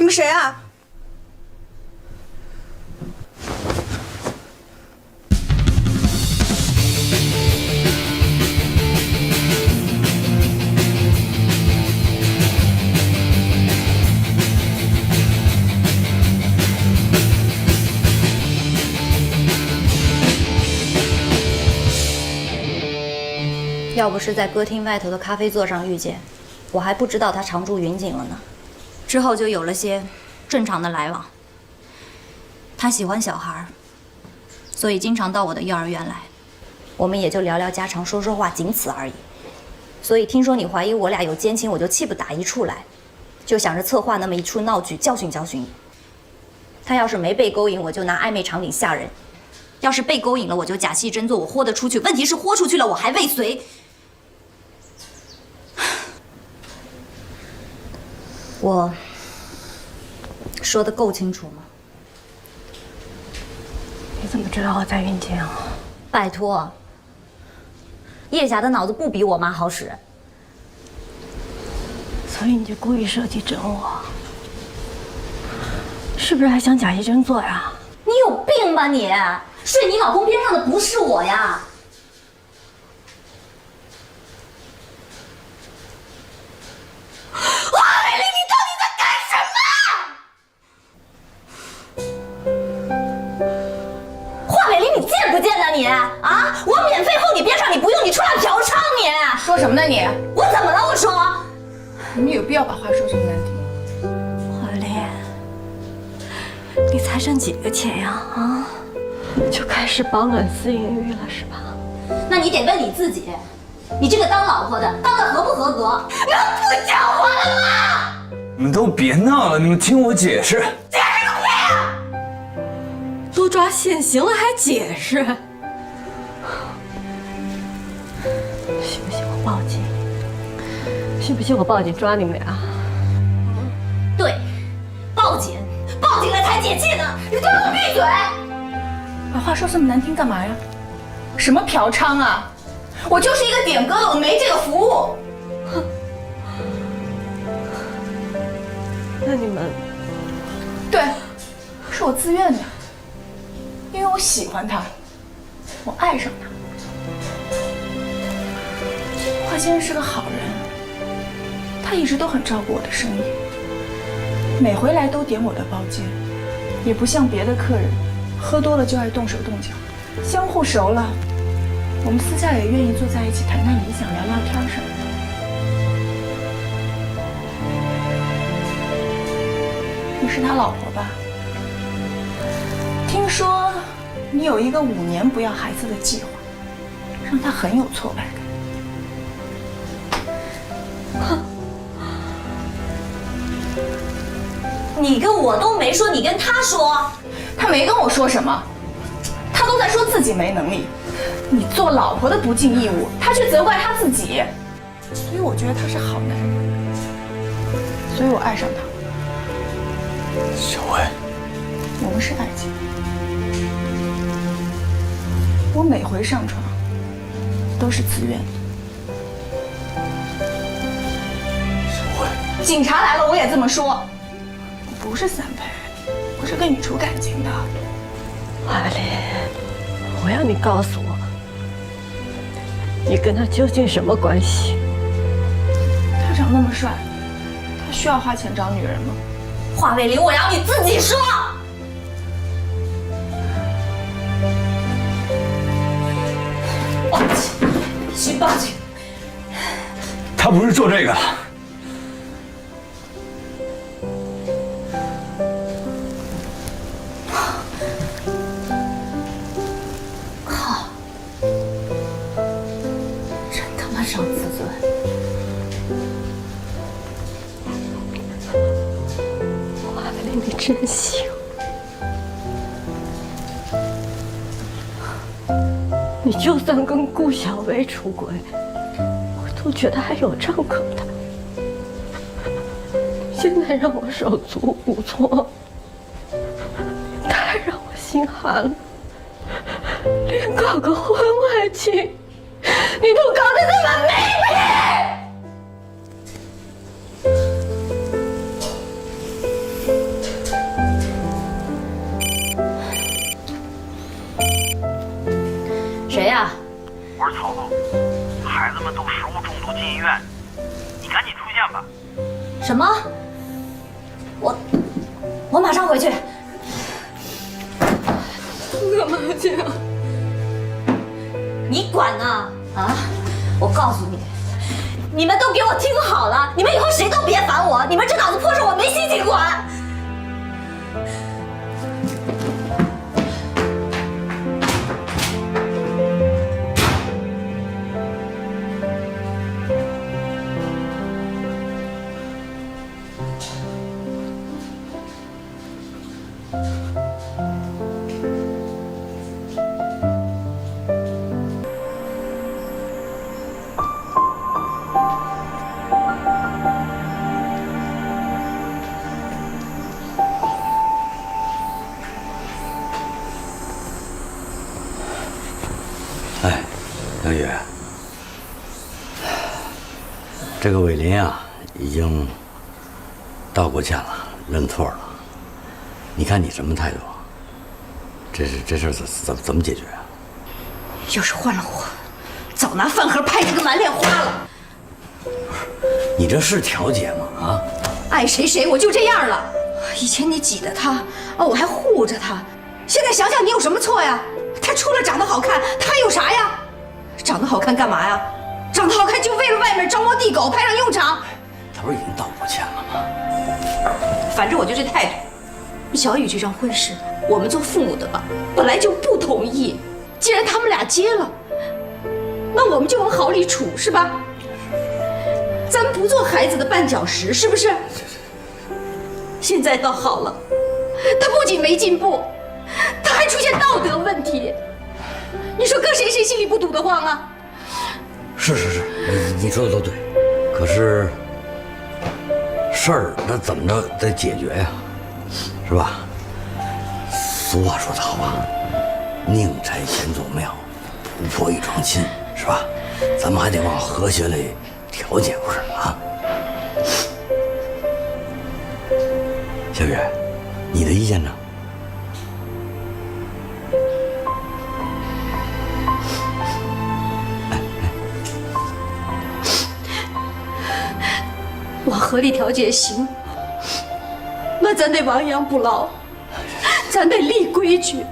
你们谁啊？要不是在歌厅外头的咖啡座上遇见，我还不知道他常住云锦了呢。之后就有了些正常的来往。他喜欢小孩，所以经常到我的幼儿园来，我们也就聊聊家常，说说话，仅此而已。所以听说你怀疑我俩有奸情，我就气不打一处来，就想着策划那么一出闹剧，教训教训你。他要是没被勾引，我就拿暧昧场景吓人；要是被勾引了，我就假戏真做，我豁得出去。问题是豁出去了，我还未遂。我说的够清楚吗？你怎么知道我在云锦啊？拜托，叶霞的脑子不比我妈好使，所以你就故意设计整我，是不是还想假戏真做呀？你有病吧你？睡你老公边上的不是我呀！华美丽，你到底在干什么？华美丽，你贱不贱呢你？啊！我免费候你边上，你不用，你出来嫖娼你！说什么呢你？我怎么了？我说，你们有必要把话说这么难听？华丽，你才挣几个钱呀？啊，就开始饱暖思淫欲了是吧？那你得问你自己，你这个当老婆的当的合不合格？能不讲话了吗？你们都别闹了，你们听我解释。解释个屁啊！都抓现行了还解释？信不信我报警？信不信我报警抓你们俩？对，报警，报警了才解气呢！你给我闭嘴！把话说这么难听干嘛呀？什么嫖娼啊？我就是一个点歌的，我没这个服务。那你们对，是我自愿的，因为我喜欢他，我爱上他。华先生是个好人，他一直都很照顾我的生意，每回来都点我的包间，也不像别的客人，喝多了就爱动手动脚。相互熟了，我们私下也愿意坐在一起谈谈理想，聊聊天什么的。你是他老婆吧？听说你有一个5年不要孩子的计划，让他很有挫败感。你跟我都没说，你跟他说。他没跟我说什么，他都在说自己没能力。你做老婆的不尽义务，他却责怪他自己。所以我觉得他是好男人，所以我爱上他。小薇，我们是爱情。我每回上床都是自愿的。小薇，警察来了，我也这么说。我不是三陪，我是跟你处感情的。华丽，我要你告诉我，你跟他究竟什么关系？他长那么帅，他需要花钱找女人吗？华伟林，我要你自己说。报警，必须报警！他不是做这个的。靠！真他妈伤自尊！华丽，你真行！你就算跟顾小薇出轨，我都觉得还有账可谈。现在让我手足无措，太让我心寒了。连搞个婚外情，你都搞得这么卑鄙！都食物中毒进医院，你赶紧出现吧。什么？我马上回去。干嘛去啊？你管呢？啊！我告诉你，你们都给我听好了，你们以后谁都别烦我，你们这脑子破事我没心情管。哎，杨宇，这个伟林啊，已经道过歉了，认错了。你看你什么态度？这事怎么解决啊？要是换了我，早拿饭盒拍这个满脸花了。你这是调解吗？啊？爱谁谁，我就这样了。以前你挤得他，我还护着他，现在想想你有什么错呀？他除了长得好看，他有啥呀？长得好看干嘛呀？长得好看就为了外面招猫递狗派上用场？他不是已经道过歉了吗？反正我就这态度。小雨这桩婚事，我们做父母的吧，本来就不同意。既然他们俩结了，那我们就往好里处，是吧？咱不做孩子的绊脚石，是不是？现在倒好了，他不仅没进步，他还出现道德问题。你说搁谁心里不堵得慌啊？是，你说的都对，可是事儿那怎么着得解决呀，是吧？俗话说得好啊，宁拆先做庙，不破一桩亲，是吧？咱们还得往和谐里调解，不是啊？小雨，你的意见呢？往河里调解行，那咱得亡羊补牢，咱得立规矩。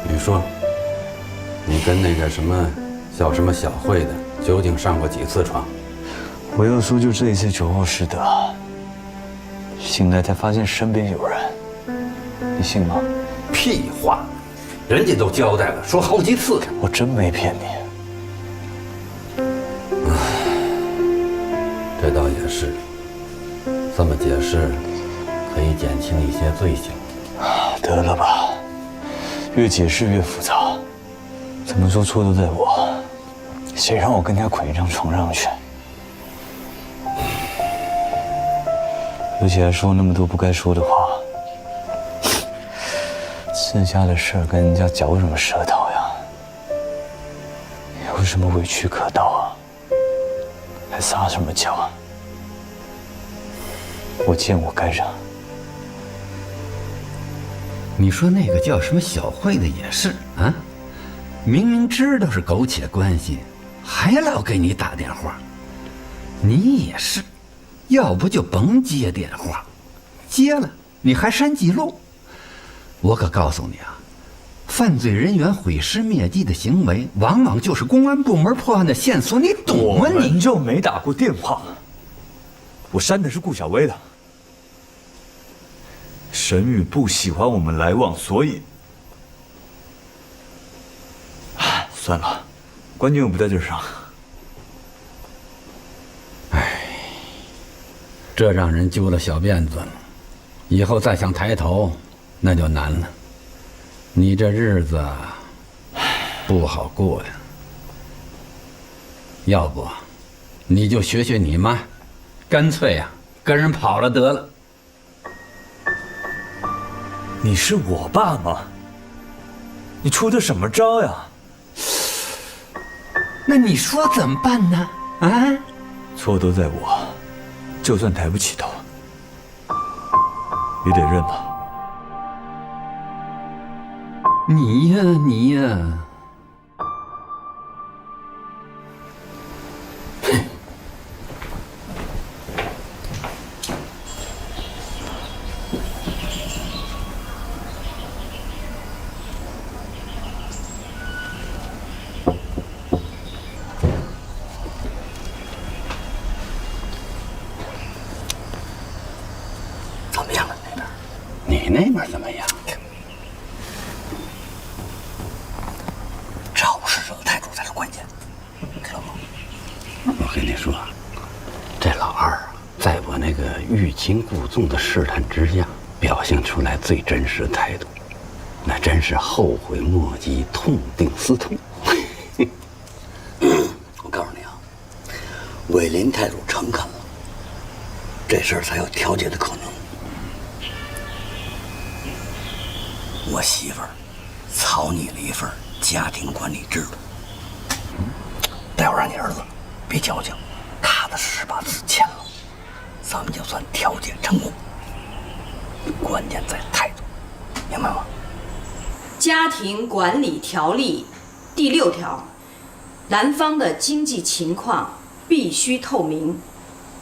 你说，你跟那个什么叫什么小慧的，究竟上过几次床？我又说就这一次酒后失德，醒来才发现身边有人，你信吗？屁话，人家都交代了，说好几次。我真没骗你。这倒也是，这么解释可以减轻一些罪行。得了吧，越解释越复杂，怎么说错都在我，谁让我跟人家捆一张床上去？尤其还说那么多不该说的话，自家的事儿跟人家嚼什么舌头呀？有什么委屈可道啊？还撒什么娇啊？我见我该让。你说那个叫什么小慧的也是啊，明明知道是苟且关系，还老给你打电话。你也是，要不就甭接电话，接了你还删记录。我可告诉你啊，犯罪人员毁尸灭迹的行为，往往就是公安部门破案的线索，你懂吗？我们就没打过电话，我删的是顾小薇的。沈宇不喜欢我们来往，所以，算了，关键又不在这上。这让人揪了小辫子了，以后再想抬头，那就难了。你这日子不好过呀。要不，你就学学你妈，干脆呀，跟人跑了得了。你是我爸吗？你出的什么招呀？那你说怎么办呢？啊？错都在我，就算抬不起头，也得认吧。你呀，你呀。怎么样了那边？你那边怎么样？找事者的态度才是关键，知道吗？我跟你说，这老二啊，在我那个欲擒故纵的试探之下，表现出来最真实的态度，那真是后悔莫及，痛定思痛。我告诉你啊，伟林态度诚恳了，这事儿才有调解的可能。我媳妇儿草拟了一份家庭管理制度，待会儿让你儿子别矫情，踏踏实实把字签了，咱们就算调解成功。关键在态度，明白吗？家庭管理条例第6条，男方的经济情况必须透明，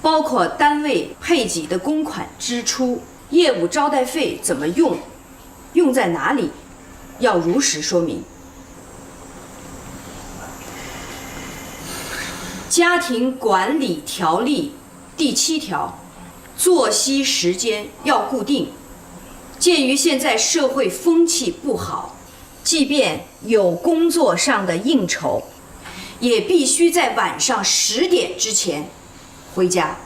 包括单位配给的公款支出、业务招待费怎么用，用在哪里，要如实说明。家庭管理条例第7条，作息时间要固定。鉴于现在社会风气不好，即便有工作上的应酬，也必须在晚上10点之前回家。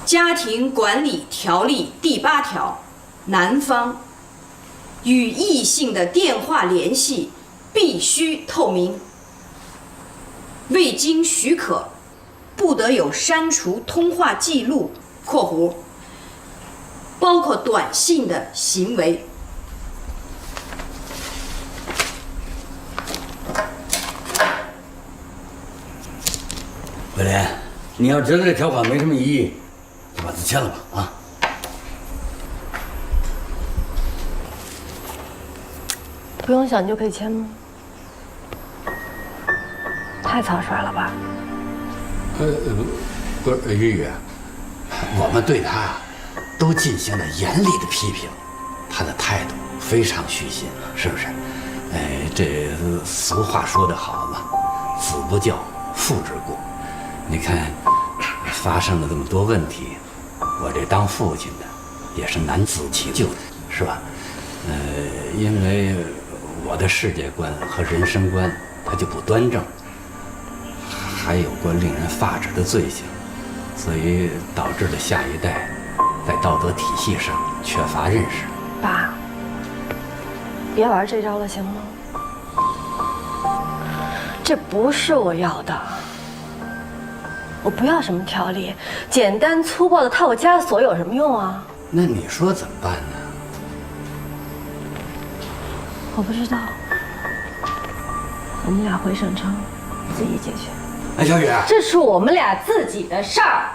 家庭管理条例第8条，男方与异性的电话联系必须透明，未经许可，不得有删除通话记录（括弧）包括短信的行为。伟林，你要觉得这条款没什么异议，就把字签了吧，啊！不用想就可以签吗？太草率了吧？不是玉玉，我们对他都进行了严厉的批评，他的态度非常虚心，是不是？这俗话说得好嘛，子不教，父之过。你看，发生了这么多问题，我这当父亲的也是难辞其咎的，是吧？因为我的世界观和人生观它就不端正，还有过令人发指的罪行，所以导致了下一代在道德体系上缺乏认识。爸，别玩这招了，行吗？这不是我要的，我不要什么条例，简单粗暴的套我家锁有什么用啊？那你说怎么办呢？我不知道，我们俩回省城自己解决。哎，小雨，这是我们俩自己的事儿，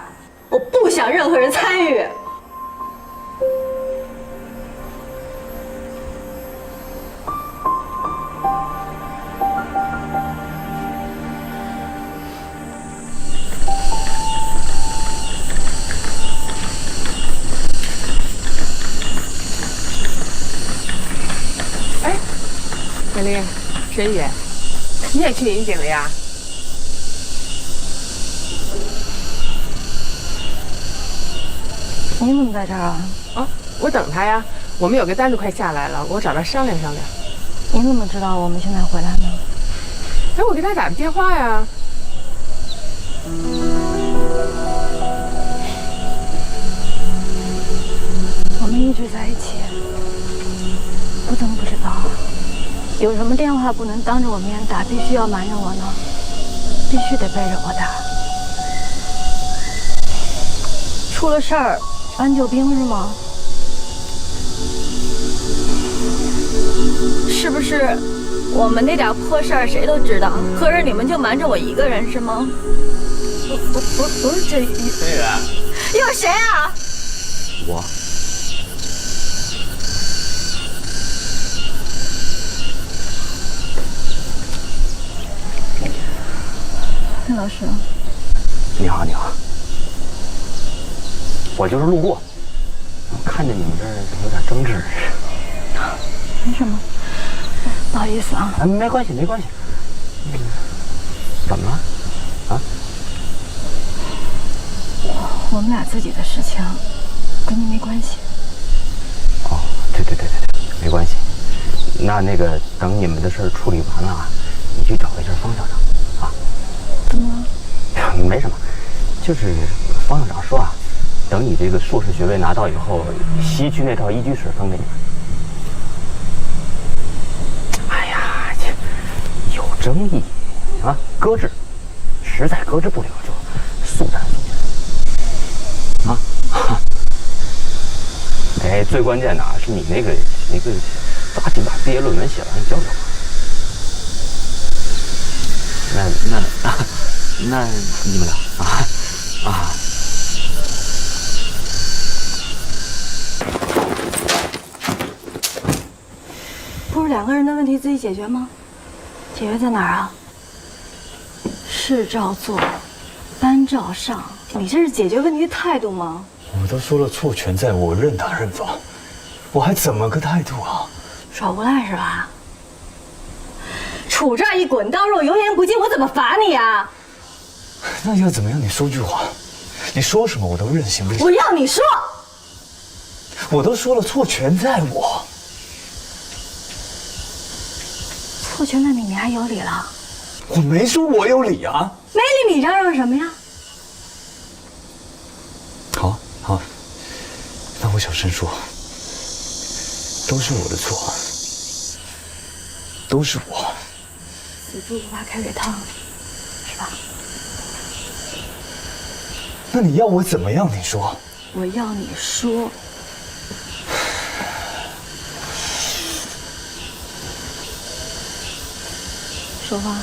我不想任何人参与。美丽，沈宇，你也去引警了呀？你怎么在这儿啊？哦，我等他呀。我们有个单子快下来了，我找他商量商量。你怎么知道我们现在回来呢？哎，我给他打的电话呀。我们一直在一起，我怎么不知道啊？有什么电话不能当着我面打，必须要瞒着我呢？必须得背着我打。出了事儿，搬救兵是吗？是不是我们那点破事儿谁都知道，合着你们就瞒着我一个人是吗？不是这意思。飞远，有谁啊？我。陈老师，你好，你好。我就是路过，看见你们这儿有点争执。没什么，不好意思啊。没关系，没关系。怎么了？啊？我们俩自己的事情，跟你没关系。哦，对，没关系。那个，等你们的事处理完了啊，你去找一下方校长。怎么了？没什么，就是方校长说啊，等你这个硕士学位拿到以后，西区那套一居室分给你们。哎呀，这有争议啊，搁置，实在搁置不了就速战速决啊。哎，最关键的啊，是你那个抓紧把毕业论文写完交给我。那你们俩啊，不是两个人的问题自己解决吗？解决在哪儿啊？事照做，班照上，你这是解决问题的态度吗？我都说了错全在我，认打认罚，我还怎么个态度啊？耍无赖是吧？杵这儿一滚刀肉，油盐不进，我怎么罚你啊？那要怎么样？你说句话，你说什么我都任性。我要你说，我都说了错全在我，错全在你，你还有理了？我没说我有理啊。没理你嚷嚷什么呀？好，那我小声说，都是我的错，都是我。死猪不怕开水烫，是吧？那你要我怎么样？你说。我要你说。说话。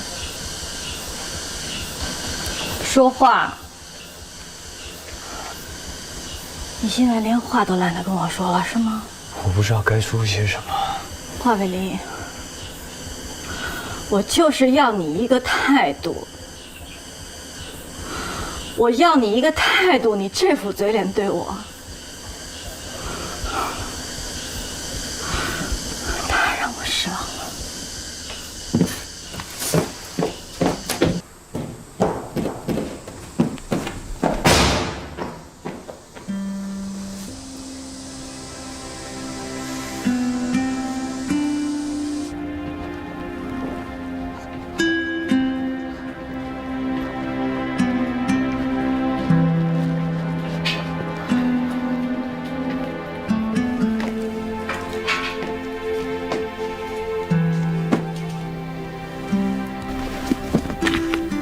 说话。你现在连话都懒得跟我说了，是吗？我不知道该说些什么。华伟林，我就是要你一个态度。我要你一个态度，你这副嘴脸对我，太让我失望了。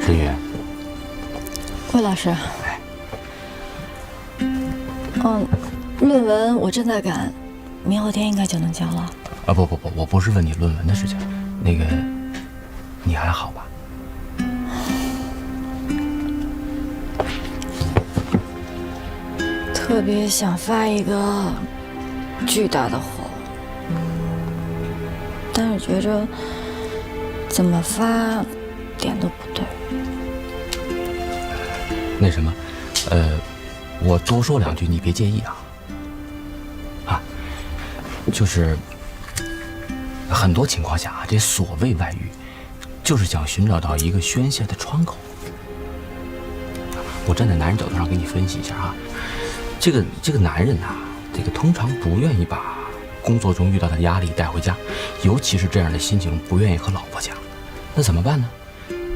陈宇，魏老师，论文我正在赶，明后天应该就能交了。啊不，我不是问你论文的事情，那个，你还好吧？特别想发一个巨大的火，但是觉着怎么发点都不对。那什么，我多说两句，你别介意啊。就是很多情况下啊，这所谓外遇，就是想寻找到一个宣泄的窗口。我站在男人角度上给你分析一下啊，这个男人啊，这个通常不愿意把工作中遇到的压力带回家，尤其是这样的心情不愿意和老婆讲，那怎么办呢？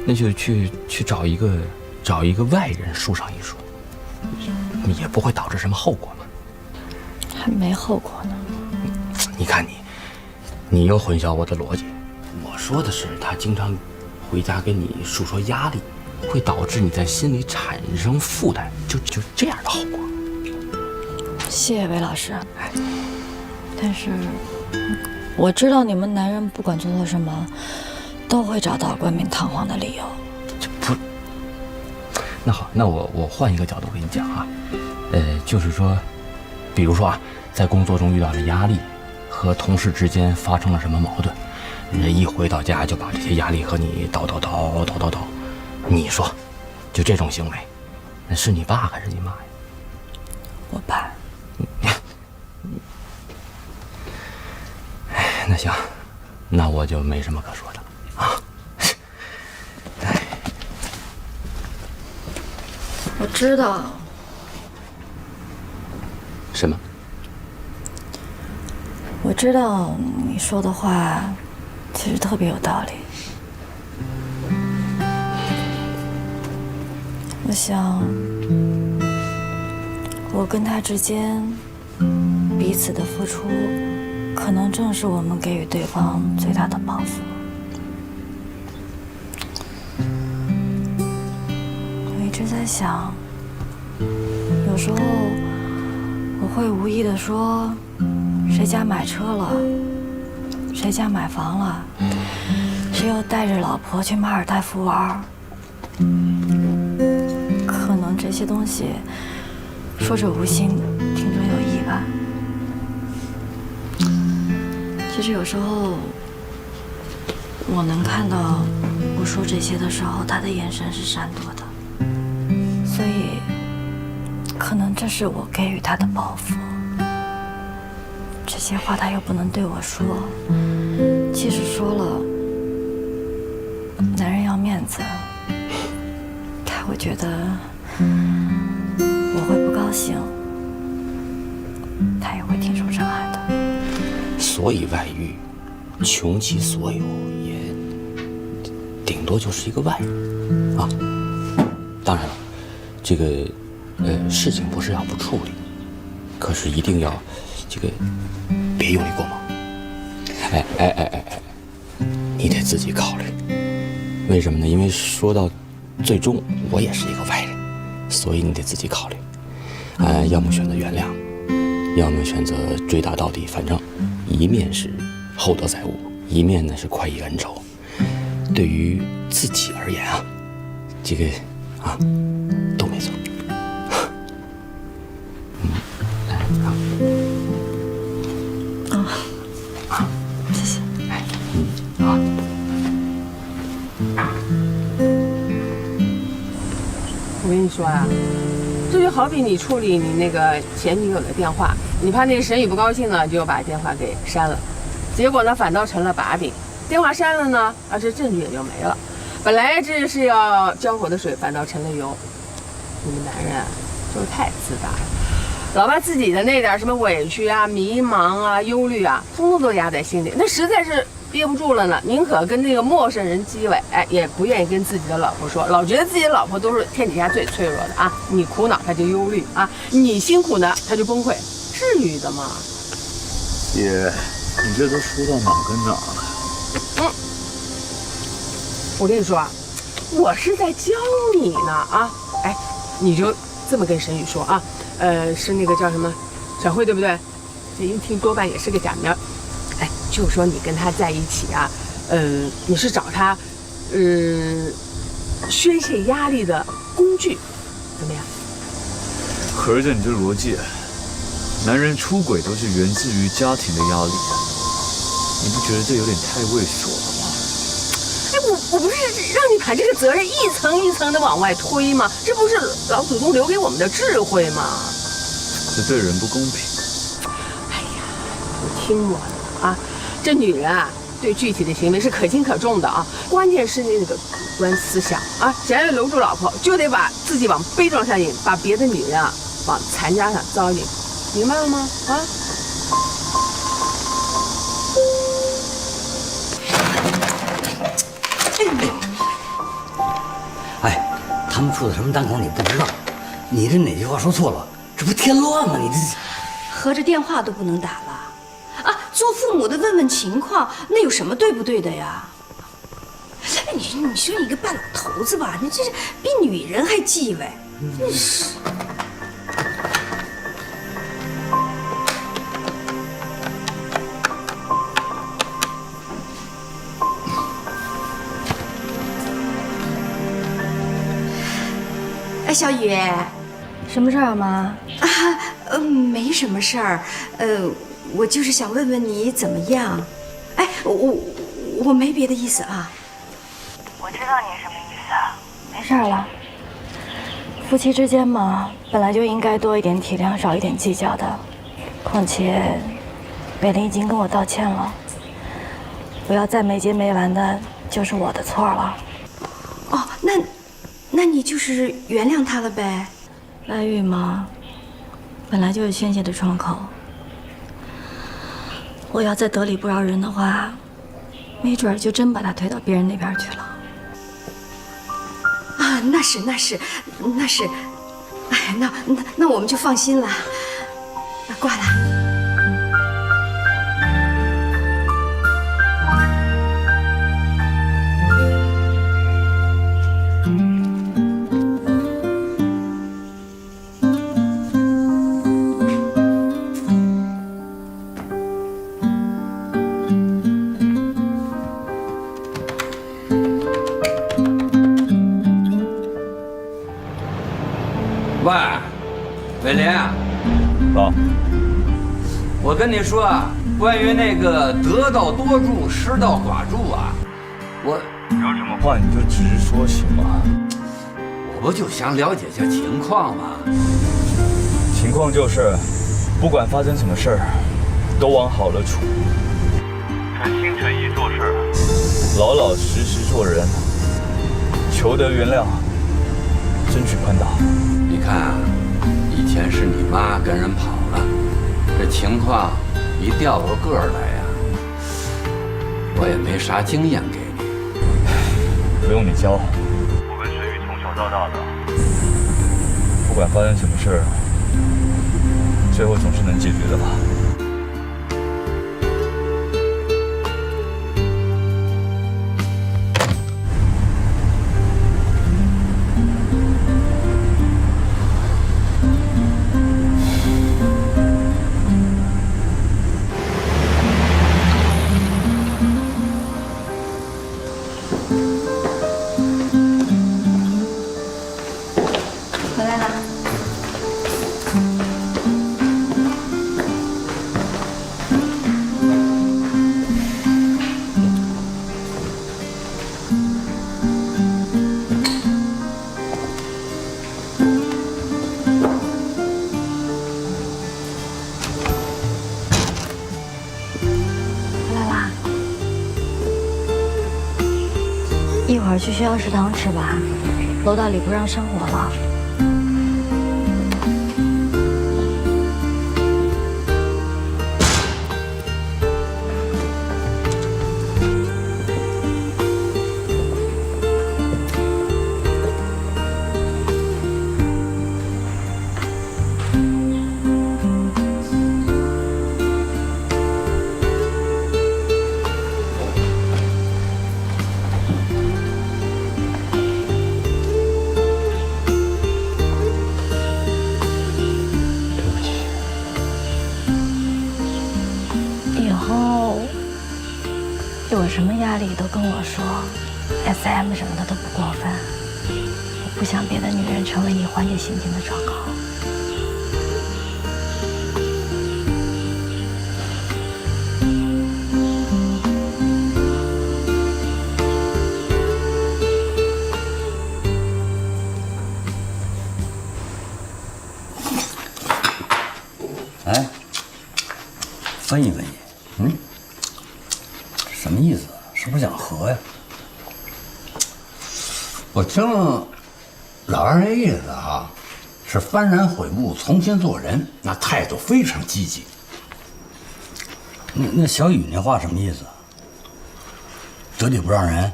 那就去找一个外人说上一说，也不会导致什么后果嘛。还没后果呢。你看你又混淆我的逻辑。我说的是他经常回家跟你诉说压力，会导致你在心里产生负担，就这样的后果。谢谢魏老师，但是我知道你们男人不管做错什么，都会找到冠冕堂皇的理由。这不，那好，那我换一个角度跟你讲啊，就是说，比如说啊，在工作中遇到了压力，和同事之间发生了什么矛盾，人一回到家就把这些压力和你叨，你说，就这种行为，那是你爸还是你妈呀？我爸。那行，那我就没什么可说的了啊。我知道。什么？我知道你说的话其实特别有道理。我想，我跟他之间彼此的付出，可能正是我们给予对方最大的报复。我一直在想，有时候我会无意的说，谁家买车了，谁家买房了，谁又带着老婆去马尔代夫玩。可能这些东西说者无心，听者有意吧。其实有时候我能看到我说这些的时候，他的眼神是闪躲的，所以可能这是我给予他的报复。这些话他又不能对我说，即使说了，男人要面子，他会觉得我会不高兴，他也会挺受伤害的。所以外遇，穷其所有，也顶多就是一个外人啊。当然了，这个事情不是要不处理，可是一定要这个别用力过猛。你得自己考虑。为什么呢？因为说到最终，我也是一个外人，所以你得自己考虑。要么选择原谅，要么选择追打到底。反正一面是厚德载物，一面呢是快意恩仇。对于自己而言啊，这个啊都没错。谢谢。我跟你说啊，这就好比你处理你那个前女友的电话，你怕那个沈宇不高兴呢，就把电话给删了，结果呢反倒成了把柄。电话删了呢，这证据也就没了。本来这是要浇火的水，反倒成了油。你们男人就是太自大了，老把自己的那点什么委屈啊、迷茫啊、忧虑啊，通通都压在心里。那实在是憋不住了呢，宁可跟那个陌生人激吻，也不愿意跟自己的老婆说，老觉得自己的老婆都是天底下最脆弱的啊！你苦恼他就忧虑啊，你辛苦呢他就崩溃，至于的吗？姐，你这都说到哪跟哪了？我跟你说啊，我是在教你呢啊！你就这么跟沈宇说啊，是那个叫什么小慧对不对？这一听多半也是个假名。就说你跟他在一起啊，你是找他，宣泄压力的工具，怎么样？合着你这逻辑，男人出轨都是源自于家庭的压力，你不觉得这有点太猥琐了吗？我不是让你把这个责任一层一层的往外推吗？这不是老祖宗留给我们的智慧吗？这对人不公平。你听我的啊！这女人啊，对具体的行为是可轻可重的啊，关键是那个主观思想啊，想要留住老婆，就得把自己往悲壮上引，把别的女人啊往残渣上糟引，明白了吗？啊！他们出的什么单口你不知道，你这哪句话说错了，这不添乱吗？你这合着电话都不能打了。做父母的问问情况，那有什么对不对的呀？你说你个半老头子吧，你这是比女人还忌讳，真是。哎，小雨，什么事儿啊，妈？没什么事儿，我就是想问问你怎么样。哎，我没别的意思啊。我知道你什么意思，没事儿了。夫妻之间嘛，本来就应该多一点体谅，少一点计较的。况且，北林已经跟我道歉了，不要再没结没完的，就是我的错了。哦，那你就是原谅他了呗？外遇嘛，本来就是宣泄的窗口。我要再得理不饶人的话，没准儿就真把他推到别人那边去了。啊，那是，哎，那我们就放心了。挂了。喂，伟林，老，我跟你说啊，关于那个得道多助，失道寡助啊，我有什么话你就直说行吗？我不就想了解一下情况吗？情况就是，不管发生什么事儿，都往好了处，诚心诚意做事，老老实实做人，求得原谅，争取宽大。你看啊，以前是你妈跟人跑了，这情况一调过个儿来呀，我也没啥经验给你。不用你教，我跟水玉从小到大的，不管发生什么事儿，最后总是能解决的吧。回来了。回来啦。一会儿去学校食堂吃吧，楼道里不让生火了。有什么压力都跟我说 ，SM 什么的都不过分。我不想别的女人成为你缓解心情的窗口。哎，分析分析，什么意思？是不是想和呀？我听老二那意思啊，是幡然悔悟，重新做人，那态度非常积极。那小雨那话什么意思？得理不让人，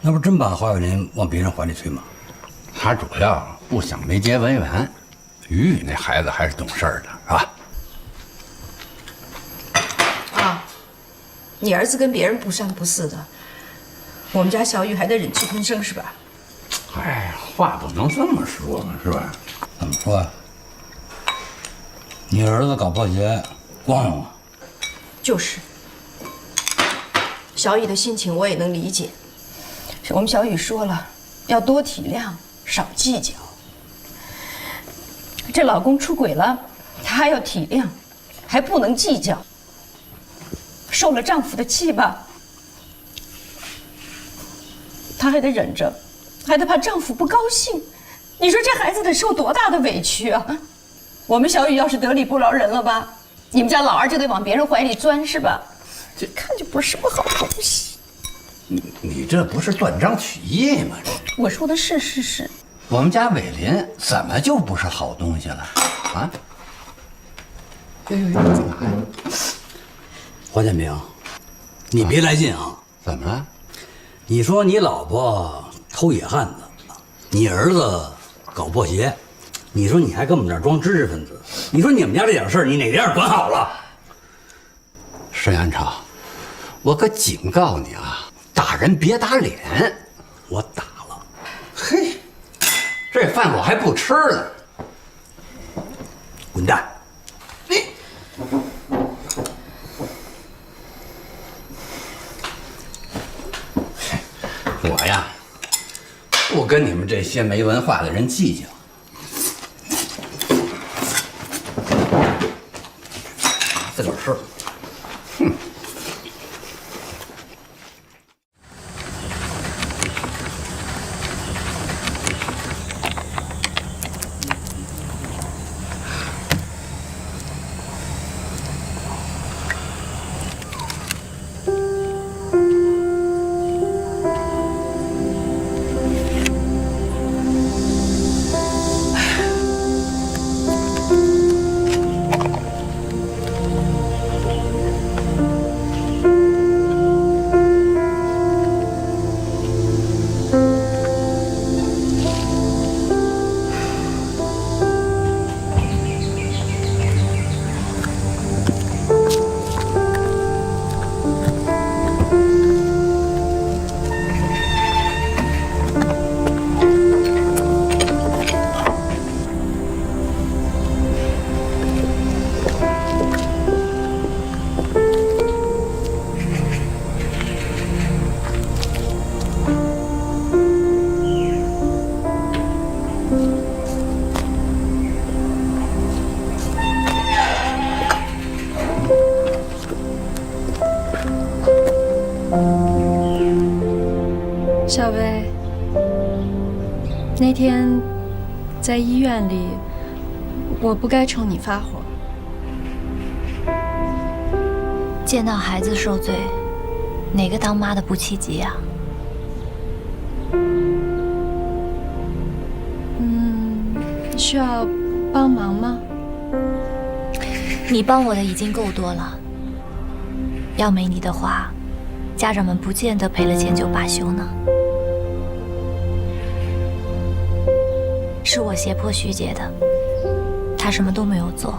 那不真把华伟林往别人怀里推吗？他主要不想没结为完。雨雨那孩子还是懂事儿的，是吧？啊，你儿子跟别人不三不四的，我们家小雨还得忍气吞声是吧？哎，话不能这么说嘛，是吧？怎么说呀？你儿子搞破鞋，光荣啊！就是，小雨的心情我也能理解。我们小雨说了，要多体谅，少计较。这老公出轨了，她还要体谅，还不能计较，受了丈夫的气吧，她还得忍着，还得怕丈夫不高兴。你说这孩子得受多大的委屈啊！我们小雨要是得理不饶人了吧，你们家老二就得往别人怀里钻是吧？这看就不是什么好东西。你这不是断章取义吗？我说的是事实。我们家伟林怎么就不是好东西了啊？哎呦，干嘛呀？黄建平，你别来劲啊！怎么了？你说你老婆偷野汉子，你儿子搞破鞋，你说你还跟我们这儿装知识分子？你说你们家这点事儿，你哪点管好了？石元超，我可警告你啊，打人别打脸。我打了。嘿，这饭我还不吃呢。滚蛋！你。我呀，不跟你们这些没文化的人计较。自个儿吃。哼。小薇，那天在医院里，我不该冲你发火。见到孩子受罪，哪个当妈的不气急啊？需要帮忙吗？你帮我的已经够多了。要没你的话，家长们不见得赔了钱就罢休呢。是我胁迫徐姐的，她什么都没有做，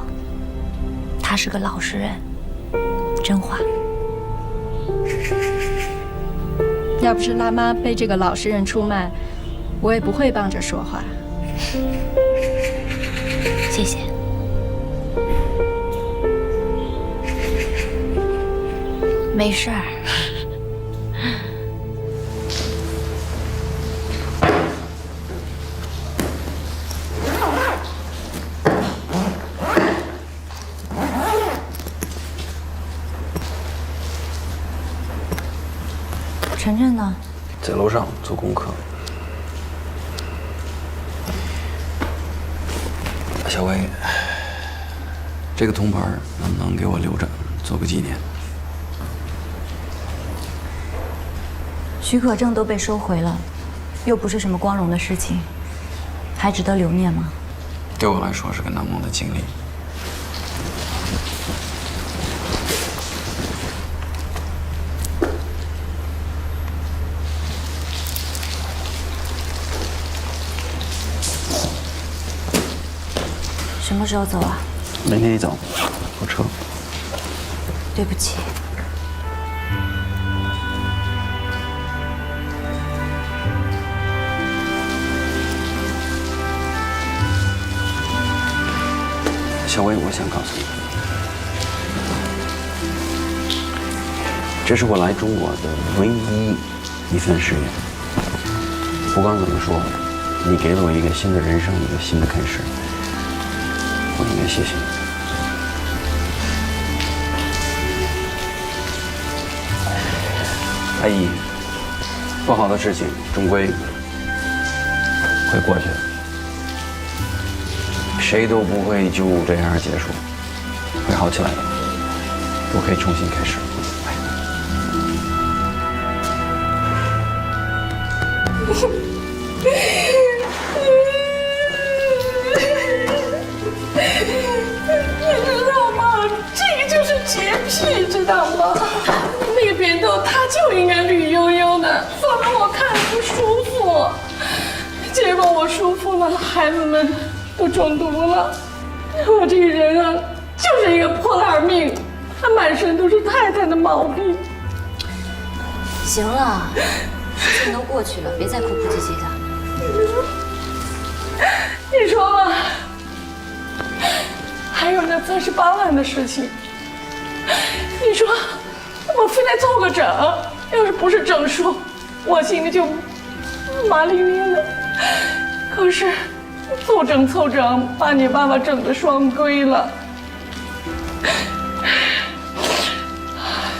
她是个老实人，真话。要不是辣妈被这个老实人出卖，我也不会帮着说话。谢谢。没事儿。晨晨呢？在楼上做功课。小薇，这个铜牌能不能给我留着，做个纪念？许可证都被收回了，又不是什么光荣的事情，还值得留念吗？对我来说是个难忘的经历。什么时候走啊？明天一早，火车。对不起。小薇，我想告诉你，这是我来中国的唯一一份事业。不管怎么说，你给了我一个新的人生，一个新的开始。我应该谢谢你。阿姨，不好的事情终归会过去的，谁都不会就这样结束，会好起来的，都可以重新开始。你知道吗？这个就是洁癖，知道吗？那个扁豆它就应该绿油油的，否则我看着不舒服。结果我舒服了，孩子们都中毒了。我这个人啊，就是一个破烂命，他满身都是太太的毛病。行了，事情都过去了，别再哭哭唧唧的。你说吧，还有那38万的事情，你说我非得凑个整，要是不是整数，我心里就麻利利的。可是凑整，把你爸爸整得双规了。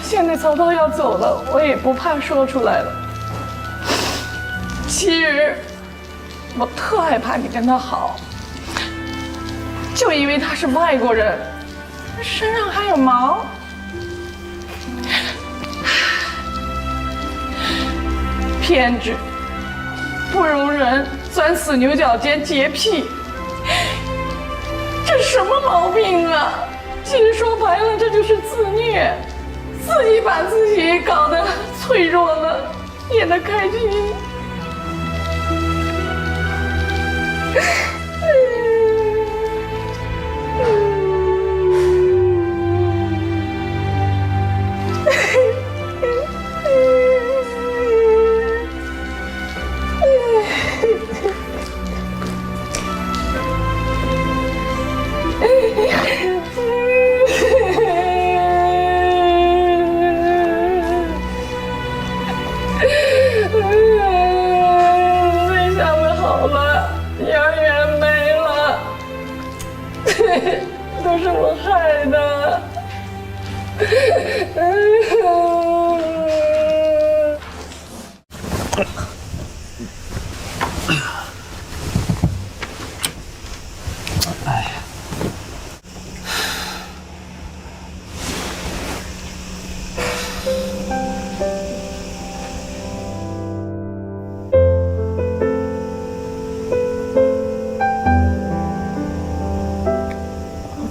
现在曹操要走了，我也不怕说出来了。其实我特害怕你跟他好，就因为他是外国人，身上还有毛。偏执、不容人、钻死牛角尖、洁癖，这什么毛病啊？其实说白了，这就是自虐，自己把自己搞得脆弱了，演得开心。没想的好了，永远没了，都是我害的。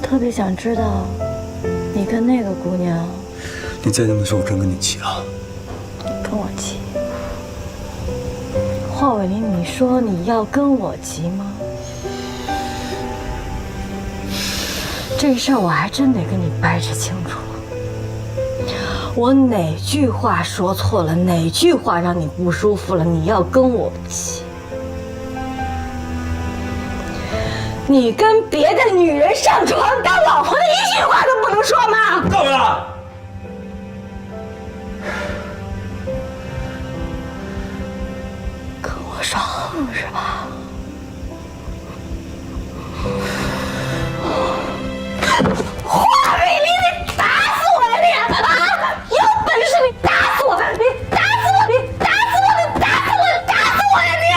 特别想知道，你跟那个姑娘，你再这么说，我真跟你急了。跟我急？华伟林，你说你要跟我急吗？这事儿我还真得跟你掰扯清楚了。我哪句话说错了，哪句话让你不舒服了，你要跟我急？你跟别的女人上床当老婆的一句话都不能说吗？够了！跟我耍横是吧？华美丽，你打死我呀你！啊！有本事你打死我！你打死我！你打死我！你打死我！你打死我呀你！啊！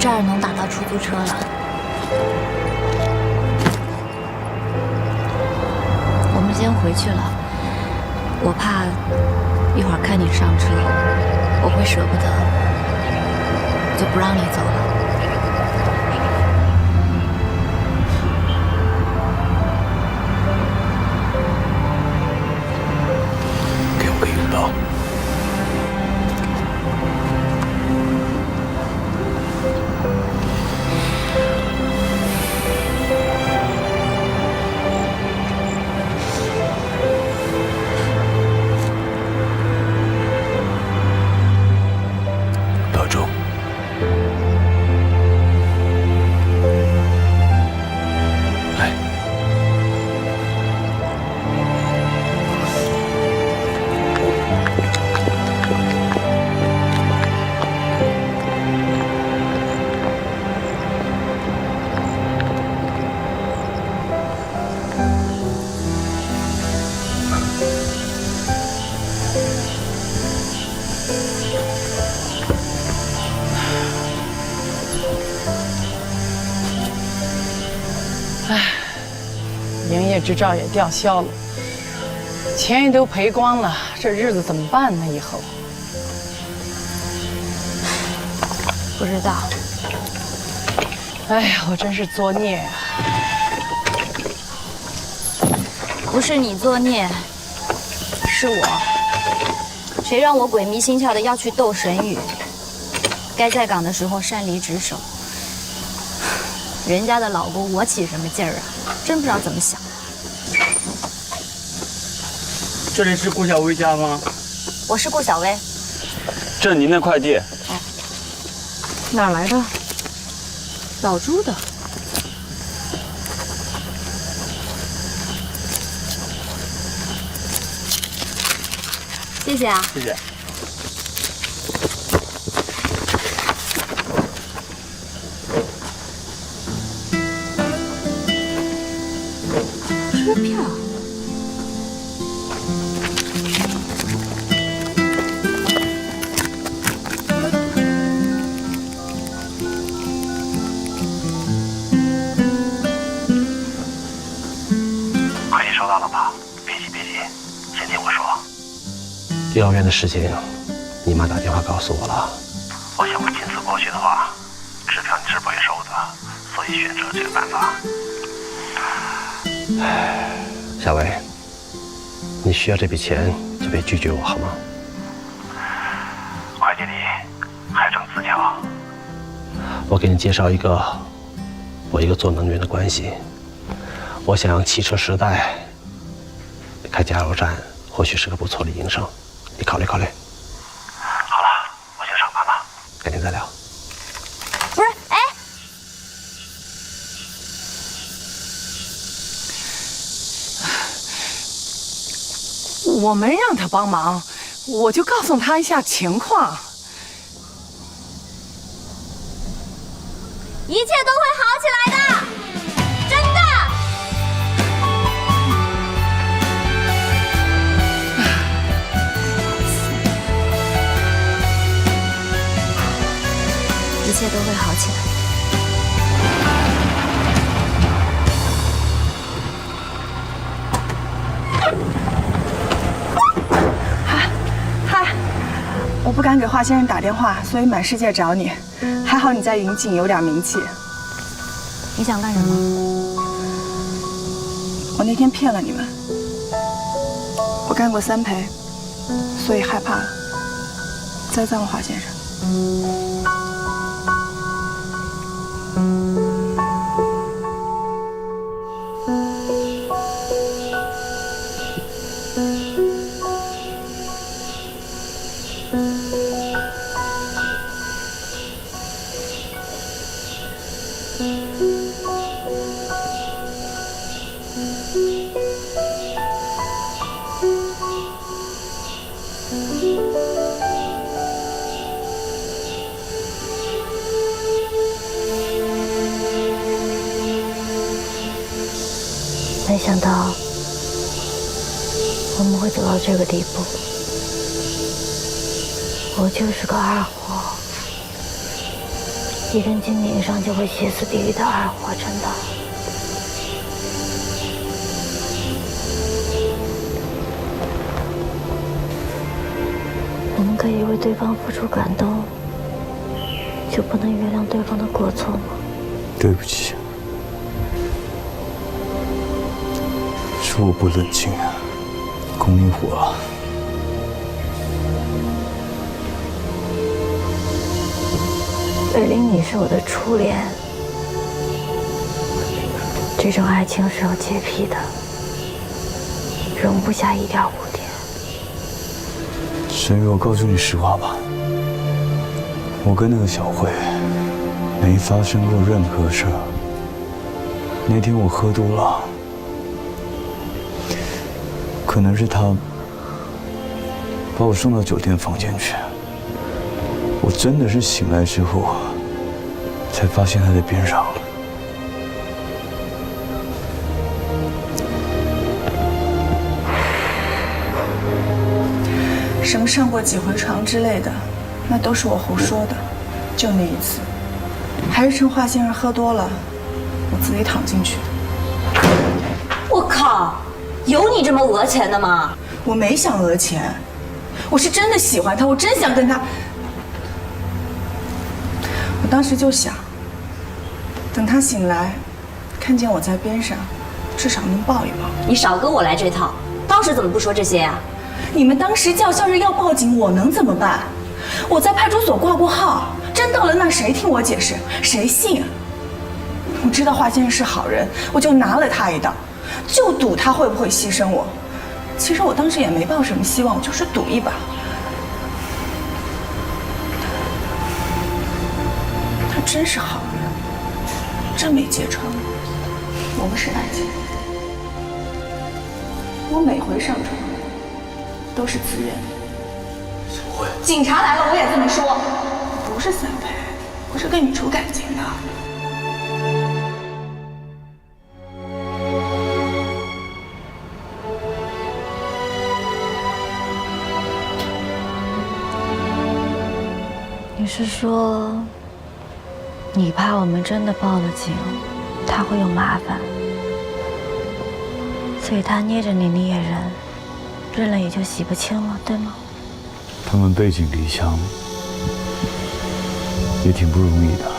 这儿能打到出租车了，我们先回去了。我怕一会儿看你上车，我会舍不得，就不让你走了。给我个拥抱。保重。来。营业执照也吊销了，钱也都赔光了，这日子怎么办呢？以后不知道。哎呀，我真是作孽啊！不是你作孽，是我。谁让我鬼迷心窍的要去斗神宇？该在岗的时候擅离职守。人家的老公，我起什么劲儿啊？真不知道怎么想。这里是顾小薇家吗？我是顾小薇。这是您的快递。哦，哪来的？老朱的。谢谢啊。谢谢。支票。快递收到了吧？别急别急，先听我说。幼儿园的事情，你妈打电话告诉我了。我想我亲自过去的话，支票你是不会收的，所以选择这个办法。小薇，你需要这笔钱就别拒绝我好吗？快递里还有张字条。我给你介绍我一个做能源的关系。我想汽车时代开加油站或许是个不错的营生，你考虑考虑。好了，我先上班了，改天再聊。不是，哎，我没让他帮忙，我就告诉他一下情况。一切都会好起来的，真的。一切都会好起来。嗨，我不敢给华先生打电话，所以满世界找你。还好你在云锦有点名气。你想干什么？我那天骗了你们，我干过3陪，所以害怕了。栽赃了华先生。没想到我们会走到这个地步。我就是个二货，一认精灵上就会歇斯底里的二货，真的。可以为对方付出感动，就不能原谅对方的过错吗？对不起，是我不冷静，供你火了。北林，你是我的初恋，这种爱情是有洁癖的，容不下一点污点。沈宇，我告诉你实话吧，我跟那个小慧没发生过任何事儿。那天我喝多了，可能是她把我送到酒店房间去。我真的是醒来之后才发现她在边上。什么上过几回床之类的，那都是我胡说的。就那一次，还是趁华先生喝多了，我自己躺进去的。我靠，有你这么讹钱的吗？我没想讹钱，我是真的喜欢他，我真想跟他。我当时就想，等他醒来，看见我在边上，至少能抱一抱。你少跟我来这套，当时怎么不说这些呀？你们当时叫嚣着要报警，我能怎么办？我在派出所挂过号，真到了那儿谁听我解释？谁信？我知道华先生是好人，我就拿了他一刀，就赌他会不会牺牲我。其实我当时也没抱什么希望，我就是赌一把。他真是好人，真没揭穿我。我不是爱情，我每回上床都是自愿。警察来了，我也这么说。不是三陪，我是跟你处感情的。你是说，你怕我们真的报了警，他会有麻烦，所以他捏着你也认，认了也就洗不清了，对吗？他们背井离乡，也挺不容易的。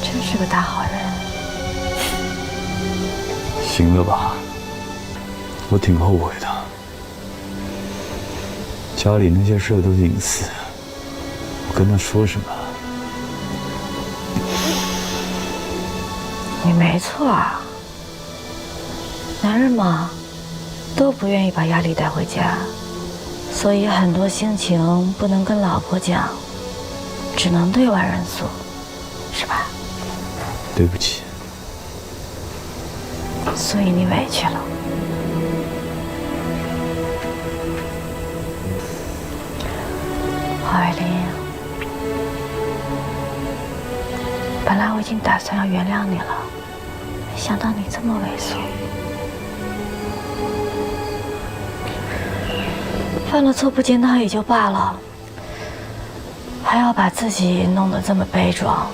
真是个大好人。行了吧，我挺后悔的。家里那些事都是隐私，我跟他说什么？你没错啊，男人嘛，都不愿意把压力带回家，所以很多心情不能跟老婆讲，只能对外认诉，是吧？对不起。所以你委屈了。郝爱玲，本来我已经打算要原谅你了，没想到你这么猥琐。犯了错不检讨也就罢了，还要把自己弄得这么悲壮，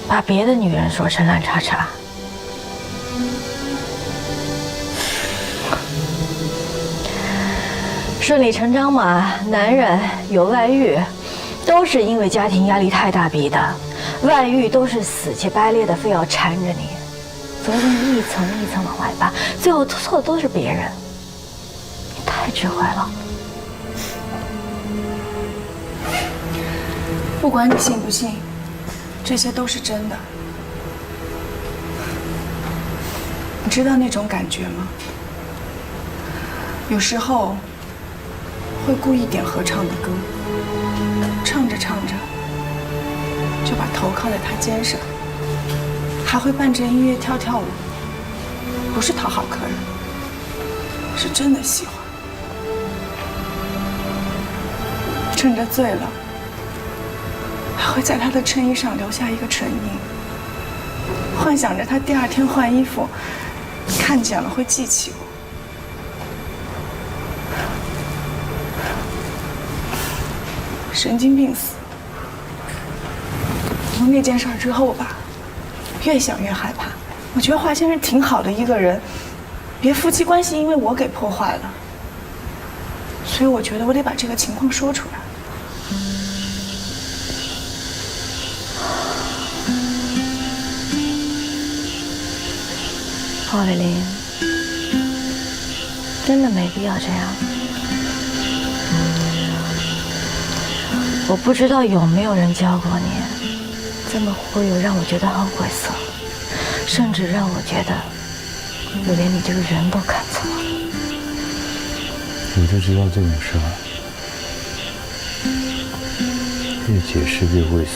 把别的女人说成烂叉叉。顺理成章嘛，男人有外遇，都是因为家庭压力太大逼的，外遇都是死乞白赖的，非要缠着你，责任一层一层往外扒，最后错的都是别人。你太智慧了。不管你信不信，这些都是真的。你知道那种感觉吗？有时候会故意点合唱的歌，唱着唱着就把头靠在他肩上，还会伴着音乐跳跳舞，不是讨好客人，是真的喜欢。趁着醉了，还会在他的衬衣上留下一个唇印，幻想着他第二天换衣服看见了会记起我。神经病死！从那件事之后吧，越想越害怕。我觉得华先生挺好的一个人，别夫妻关系因为我给破坏了。所所以我觉得我得把这个情况说出来。郝伟林，真的没必要这样。我不知道有没有人教过你，这么忽悠让我觉得很晦涩，甚至让我觉得我连你这个人都看错了。你就知道这种事儿越解释越猥琐。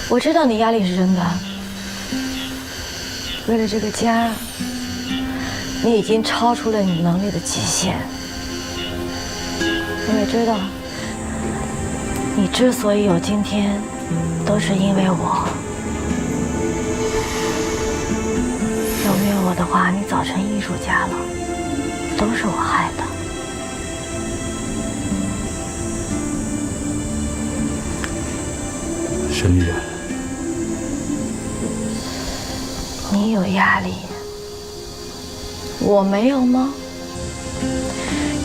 我知道你压力是真的，为了这个家，你已经超出了你能力的极限。我也知道，你之所以有今天，都是因为我。要没有我的话，你早成艺术家了，都是我害的。沈丽然，你有压力，我没有吗？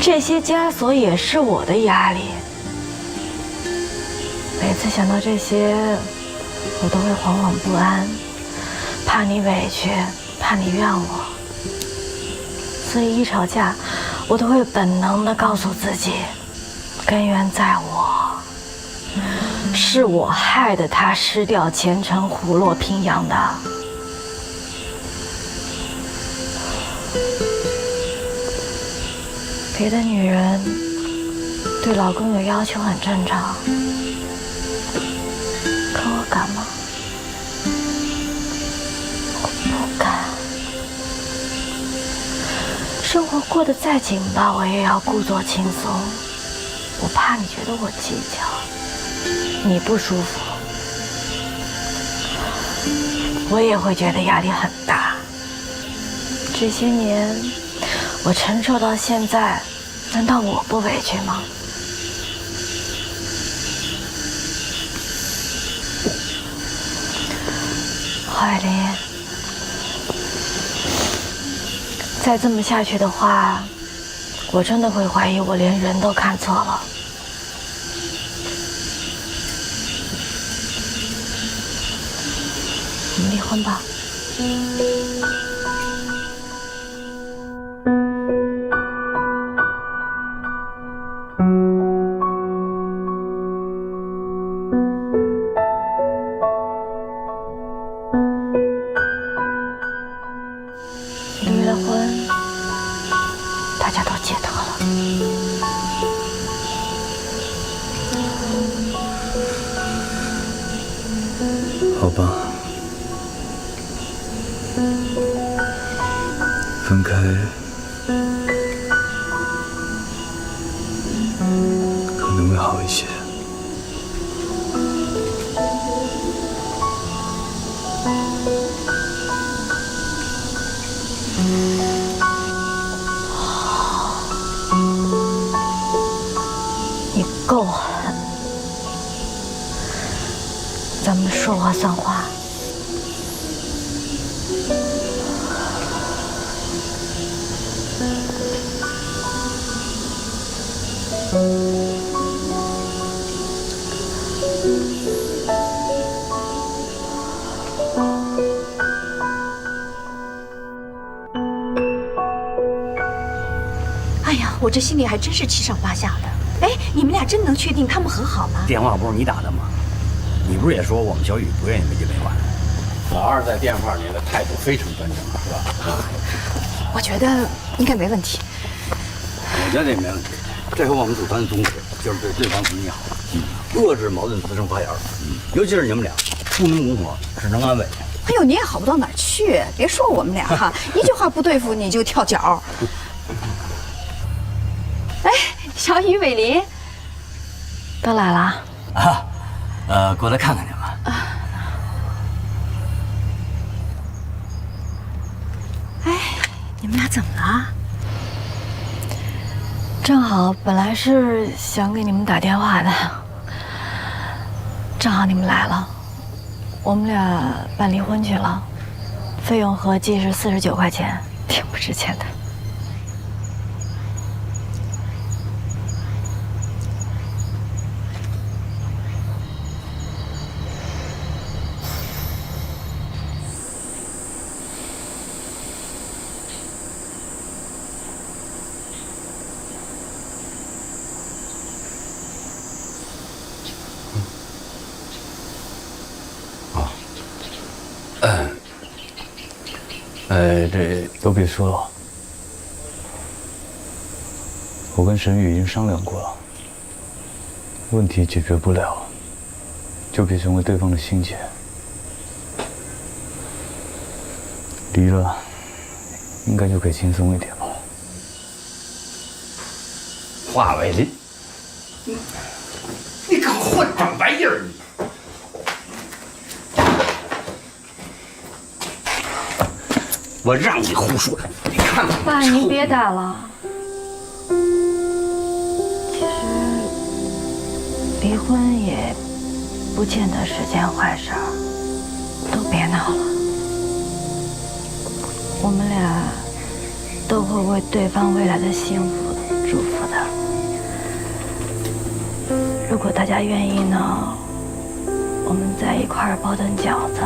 这些枷锁也是我的压力。每次想到这些，我都会惶惶不安，怕你委屈，怕你怨我。所以一吵架，我都会本能地告诉自己，根源在我，是我害得他失掉前程，虎落平阳的。别的女人对老公有要求很正常，可我敢吗？我不敢。生活过得再紧吧，我也要故作轻松。我怕你觉得我计较，你不舒服，我也会觉得压力很大。这些年我承受到现在，难道我不委屈吗？郝伟林，再这么下去的话，我真的会怀疑我连人都看错了。我们离婚吧。离了婚，大家都解脱了。好吧，分开可能会好一些。你够狠，咱们说话算话。哎呀，我这心里还真是七上八下的。哎，你们俩真能确定他们和好吗？电话不是你打的吗？你不是也说我们小雨不愿意没结没完？老二在电话里的态度非常端正，是吧？我觉得应该没问题。我觉得也没问题。这回我们组团的宗旨就是对对方子女好，遏制矛盾滋生发芽。尤其是你们俩，不能拱火，只能安慰。哎呦，你也好不到哪儿去，别说我们俩哈，一句话不对付你就跳脚。哎，小雨、伟林都来了啊？过来看看去吧。哎，你们俩怎么了？正好本来是想给你们打电话的，正好你们来了，我们俩办离婚去了，费用合计是49块钱，挺不值钱的。这都别说了，我跟沈宇已经商量过了，问题解决不了，就别成为对方的心结。离了，应该就可以轻松一点吧。华伟林，你个混账玩意儿！我让你胡说，你看看。爸，您别打了。其实离婚也不见得是件坏事儿，都别闹了。我们俩都会为对方未来的幸福祝福的。如果大家愿意呢，我们在一块儿包顿饺子。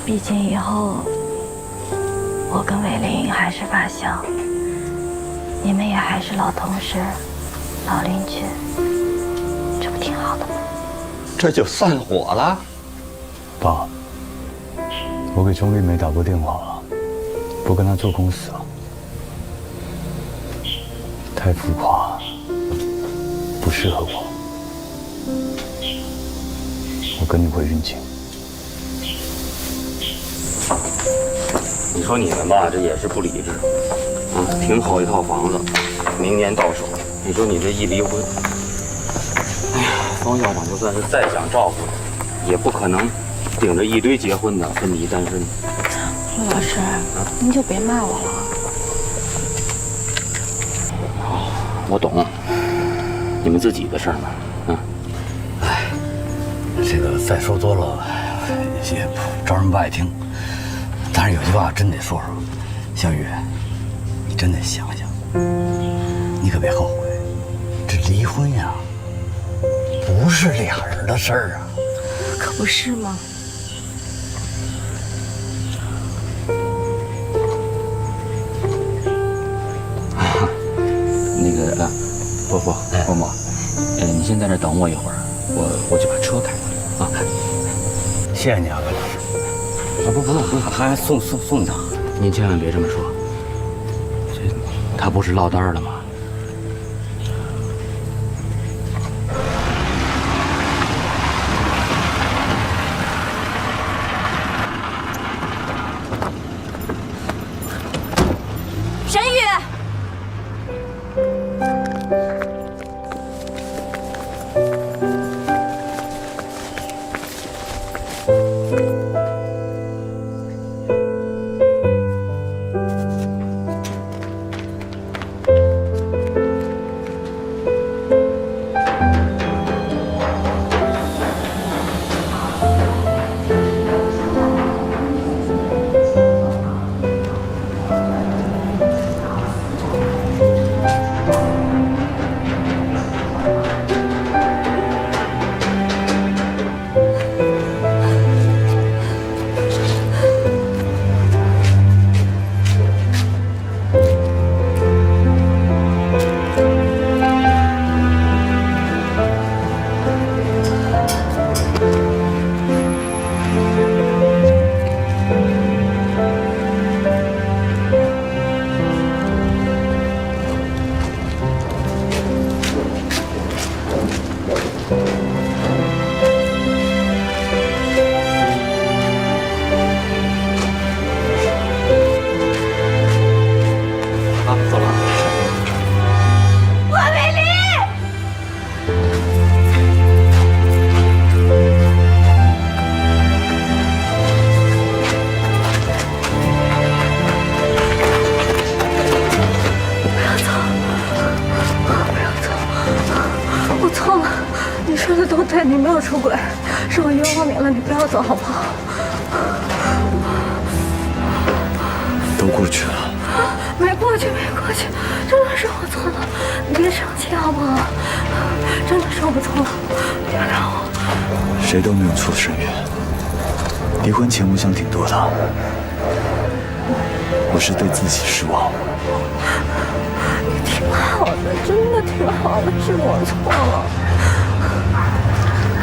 毕竟以后我跟伟林还是发小，你们也还是老同事、老邻居，这不挺好的吗？这就散伙了？爸，我给周丽梅打过电话了，不跟她做公司了，太浮夸，不适合我。我跟你回云锦。你说你们吧，这也是不理智啊！挺好一套房子，明年到手。你说你这一离婚，哎呀，方校长就算是再想照顾你，也不可能顶着一堆结婚的分你单身。陆老师，您就别骂我了。我懂，你们自己的事儿嘛，这个再说多了也招人不爱听。但是有句话真得说说，小雨，你真得想想，你可别后悔。这离婚呀，不是俩人的事儿啊。可不是吗？那个伯母，你先在这等我一会儿，我去把车开过来啊。谢谢你啊，魏老师。啊，不用，还送一趟。您千万别这么说，他不是落单了吗？沈宇，对，你没有出轨，是我冤枉你了，你不要走好不好？都过去了。没过去，真的是我错了，你别生气好不好？真的是我错了，原谅我。谁都没有错，沈月。离婚前我想挺多的，我是对自己失望。你挺好的，真的挺好的，是我错了。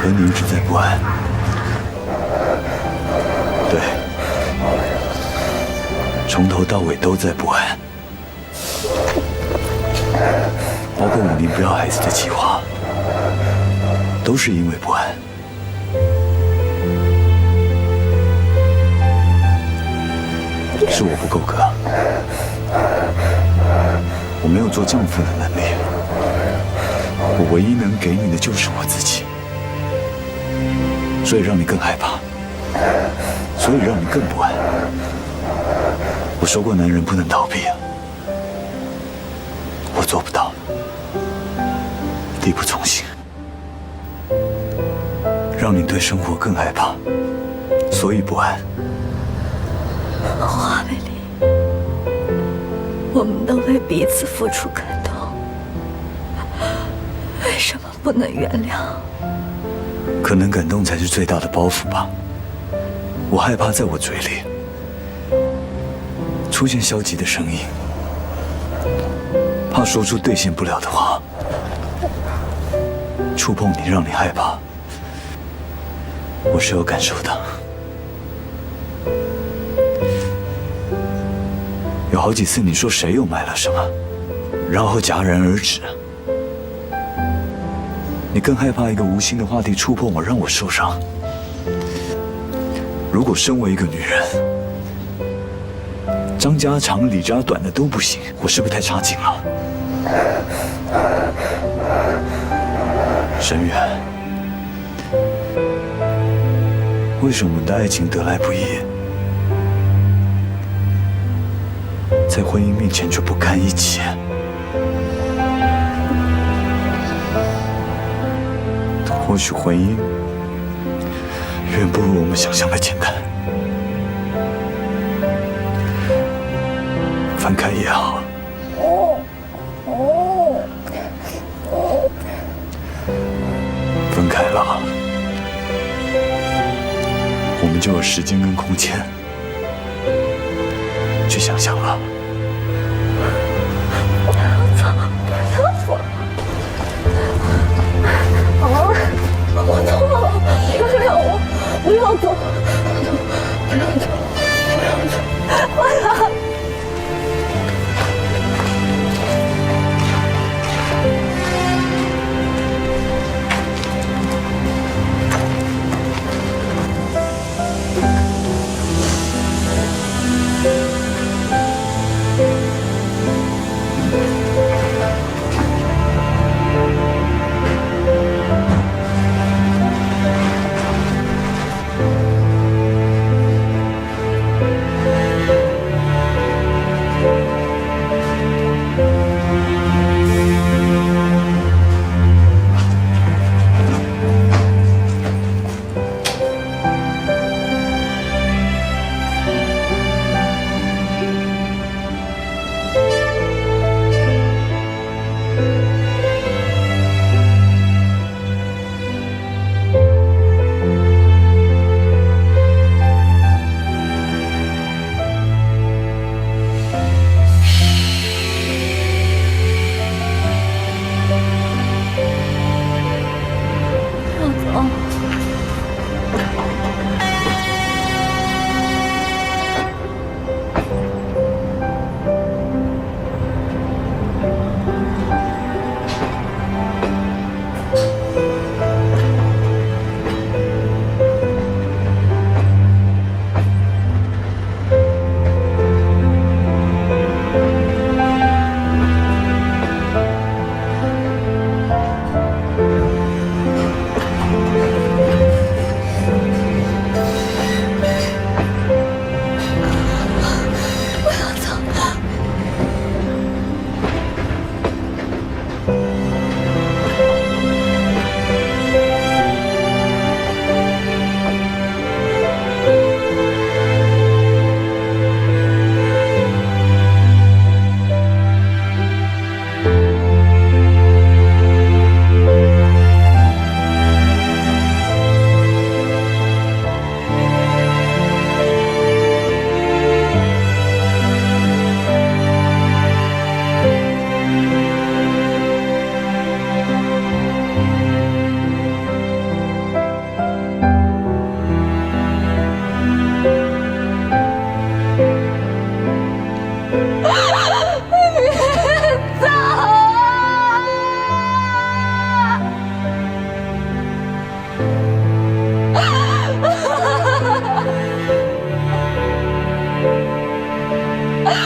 可你一直在不安。对，从头到尾都在不安，包括5年不要孩子的计划，都是因为不安。是我不够格，我没有做丈夫的能力，我唯一能给你的就是我自己，所以让你更害怕，所以让你更不安。我说过，男人不能逃避啊，我做不到，力不从心，让你对生活更害怕，所以不安。华美丽，我们都为彼此付出感动，为什么不能原谅？可能感动才是最大的包袱吧。我害怕在我嘴里出现消极的声音，怕说出兑现不了的话，触碰你让你害怕。我是有感受的，有好几次你说谁又买了什么，然后戛然而止。你更害怕一个无心的话题触碰我，让我受伤。如果身为一个女人，张家长李家短的都不行，我是不是太差劲了？沈远，为什么我们的爱情得来不易，在婚姻面前却不堪一击？或许婚姻远不如我们想象的简单，分开也好，分开了，我们就有时间跟空间去想象了。我错了，原谅我，不要走，不要走，不要走，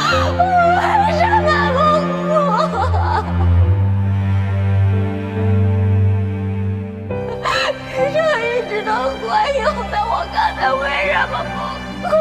为什么不哭？医生一直都管用的，我刚才为什么不哭？